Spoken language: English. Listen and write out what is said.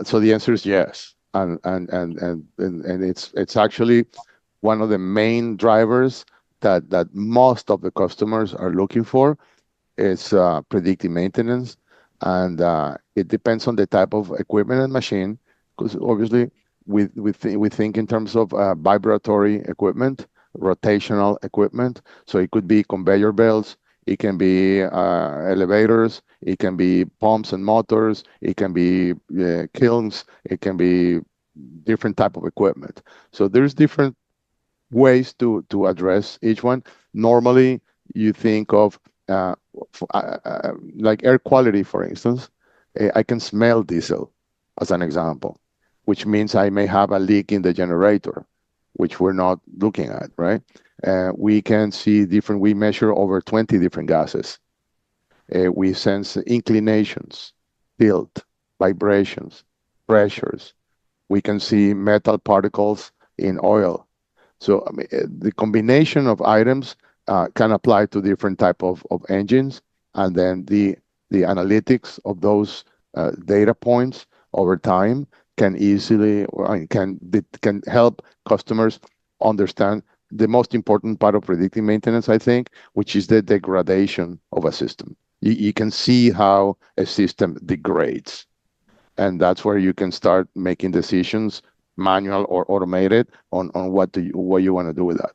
So the answer is yes, and it's actually one of the main drivers that most of the customers are looking for is predictive maintenance, and it depends on the type of equipment and machine, because obviously we think in terms of vibratory equipment, rotational equipment. So it could be conveyor belts, it can be elevators, it can be pumps and motors, it can be kilns, it can be different type of equipment. So there's different ways to address each one. Normally, you think of uh, like air quality, for instance. I can smell diesel as an example, which means I may have a leak in the generator, which we're not looking at, right? We can see different, we measure over 20 different gases. We sense inclinations, tilt, vibrations, pressures. We can see metal particles in oil. So I mean, the combination of items can apply to different type of engines, and then the analytics of those data points over time can easily can help customers understand the most important part of predictive maintenance, I think, which is the degradation of a system. You can see how a system degrades, and that's where you can start making decisions, manual or automated, on what you want to do with that.